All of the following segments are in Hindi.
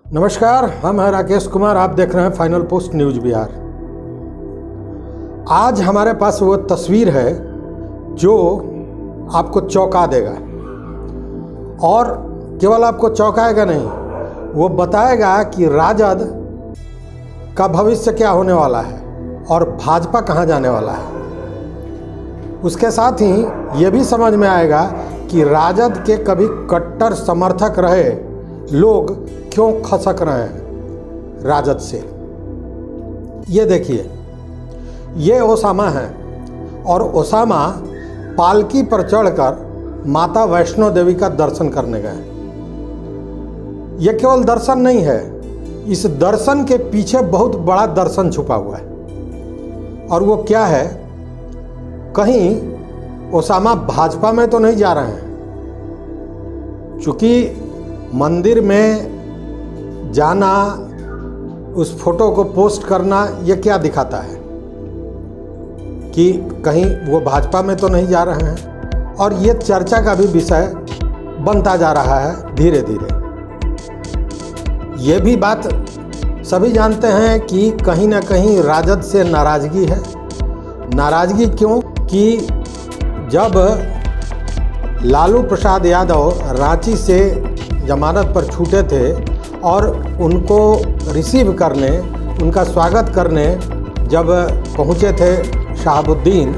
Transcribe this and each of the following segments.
नमस्कार, हम हैं राकेश कुमार। आप देख रहे हैं फाइनल पोस्ट न्यूज बिहार। आज हमारे पास वो तस्वीर है जो आपको चौंका देगा, और केवल आपको चौंकाएगा नहीं, वो बताएगा कि राजद का भविष्य क्या होने वाला है और भाजपा कहाँ जाने वाला है। उसके साथ ही ये भी समझ में आएगा कि राजद के कभी कट्टर समर्थक रहे लोग क्यों खसक रहे हैं राजद से। ये देखिए, ये ओसामा है और ओसामा पालकी पर चढ़कर माता वैष्णो देवी का दर्शन करने गए। ये केवल दर्शन नहीं है, इस दर्शन के पीछे बहुत बड़ा दर्शन छुपा हुआ है। और वो क्या है? कहीं ओसामा भाजपा में तो नहीं जा रहे हैं, चूंकि मंदिर में जाना, उस फोटो को पोस्ट करना, ये क्या दिखाता है कि कहीं वो भाजपा में तो नहीं जा रहे हैं। और ये चर्चा का भी विषय बनता जा रहा है धीरे धीरे। ये भी बात सभी जानते हैं कि कहीं ना कहीं राजद से नाराज़गी है। नाराज़गी क्यों? कि जब लालू प्रसाद यादव रांची से जमानत पर छूटे थे और उनको रिसीव करने, उनका स्वागत करने जब पहुँचे थे शहाबुद्दीन,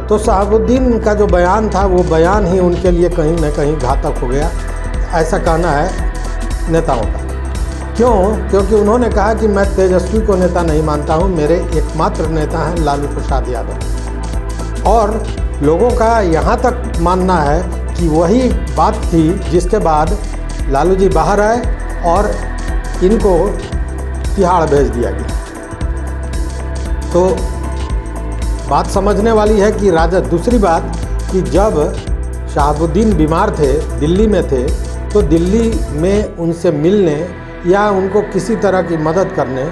तो शहाबुद्दीन का जो बयान था वो बयान ही उनके लिए कहीं ना कहीं घातक हो गया, ऐसा कहना है नेताओं का। क्यों? क्योंकि उन्होंने कहा कि मैं तेजस्वी को नेता नहीं मानता हूँ, मेरे एकमात्र नेता हैं लालू प्रसाद यादव। और लोगों का यहाँ तक मानना है कि वही बात थी जिसके बाद लालू जी बाहर आए और इनको तिहाड़ भेज दिया गया। तो बात समझने वाली है कि राजद। दूसरी बात कि जब शहाबुद्दीन बीमार थे, दिल्ली में थे, तो दिल्ली में उनसे मिलने या उनको किसी तरह की मदद करने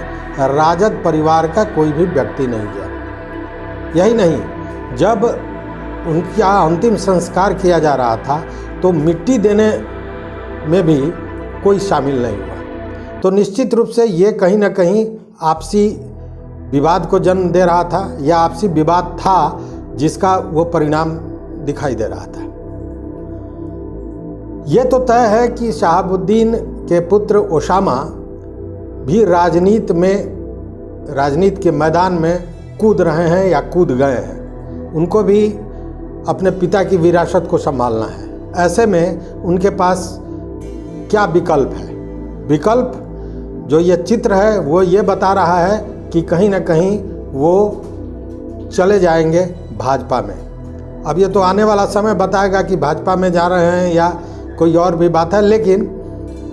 राजद परिवार का कोई भी व्यक्ति नहीं गया। यही नहीं, जब उनका अंतिम संस्कार किया जा रहा था तो मिट्टी देने में भी कोई शामिल नहीं हुआ। तो निश्चित रूप से ये कहीं ना कहीं आपसी विवाद को जन्म दे रहा था, या आपसी विवाद था जिसका वो परिणाम दिखाई दे रहा था। ये तो तय है कि शहाबुद्दीन के पुत्र ओसामा भी राजनीति के मैदान में कूद रहे हैं या कूद गए हैं। उनको भी अपने पिता की विरासत को संभालना है। ऐसे में उनके पास क्या विकल्प है? विकल्प जो ये चित्र है वो ये बता रहा है कि कहीं ना कहीं वो चले जाएंगे भाजपा में। अब ये तो आने वाला समय बताएगा कि भाजपा में जा रहे हैं या कोई और भी बात है, लेकिन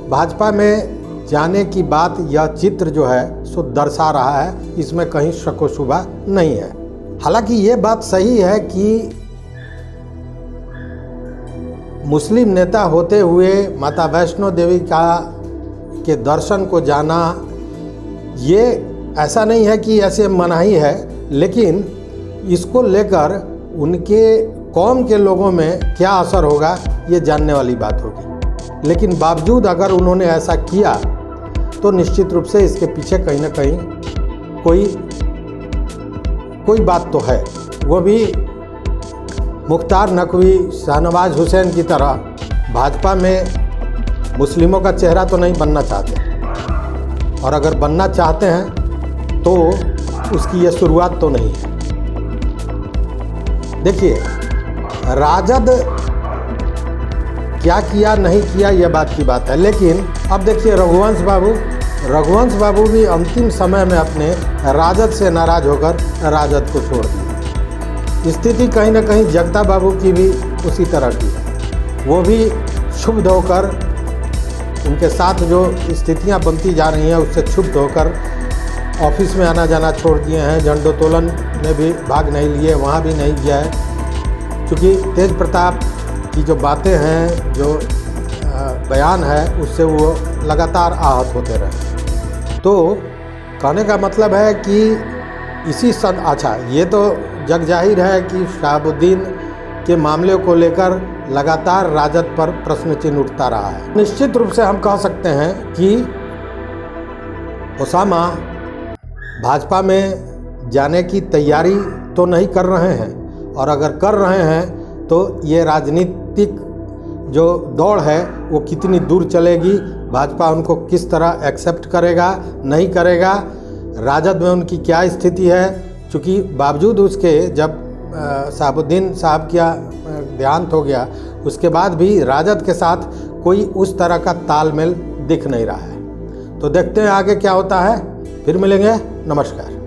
भाजपा में जाने की बात यह चित्र जो है सो दर्शा रहा है, इसमें कहीं शक व शुबा नहीं है। हालांकि ये बात सही है कि मुस्लिम नेता होते हुए माता वैष्णो देवी के दर्शन को जाना, ये ऐसा नहीं है कि ऐसे मनाही है, लेकिन इसको लेकर उनके कौम के लोगों में क्या असर होगा ये जानने वाली बात होगी। लेकिन बावजूद अगर उन्होंने ऐसा किया तो निश्चित रूप से इसके पीछे कहीं ना कहीं कोई बात तो है। वो भी मुख्तार नकवी, शाहनवाज हुसैन की तरह भाजपा में मुस्लिमों का चेहरा तो नहीं बनना चाहते, और अगर बनना चाहते हैं तो उसकी ये शुरुआत तो नहीं है। देखिए, राजद क्या किया नहीं किया ये बात की बात है, लेकिन अब देखिए रघुवंश बाबू भी अंतिम समय में अपने राजद से नाराज होकर राजद को छोड़ दिया। स्थिति कहीं ना कहीं जगता बाबू की भी उसी तरह की है। वो भी क्षुब्ध होकर, उनके साथ जो स्थितियां बनती जा रही हैं उससे क्षुब्ध होकर ऑफिस में आना जाना छोड़ दिए हैं। झंडोत्तोलन में भी भाग नहीं लिए, वहाँ भी नहीं गया है, क्योंकि तेज प्रताप की जो बातें हैं, जो बयान है, उससे वो लगातार आहत होते रहे। तो कहने का मतलब है कि अच्छा, ये तो जग जाहिर है कि शहाबुद्दीन के मामले को लेकर लगातार राजद पर प्रश्न चिन्ह उठता रहा है। निश्चित रूप से हम कह सकते हैं कि ओसामा भाजपा में जाने की तैयारी तो नहीं कर रहे हैं, और अगर कर रहे हैं तो ये राजनीतिक जो दौड़ है वो कितनी दूर चलेगी, भाजपा उनको किस तरह एक्सेप्ट करेगा नहीं करेगा, राजद में उनकी क्या स्थिति है। चूँकि बावजूद उसके जब शहाबुद्दीन साहब का देहांत हो गया उसके बाद भी राजद के साथ कोई उस तरह का तालमेल दिख नहीं रहा है। तो देखते हैं आगे क्या होता है। फिर मिलेंगे। नमस्कार।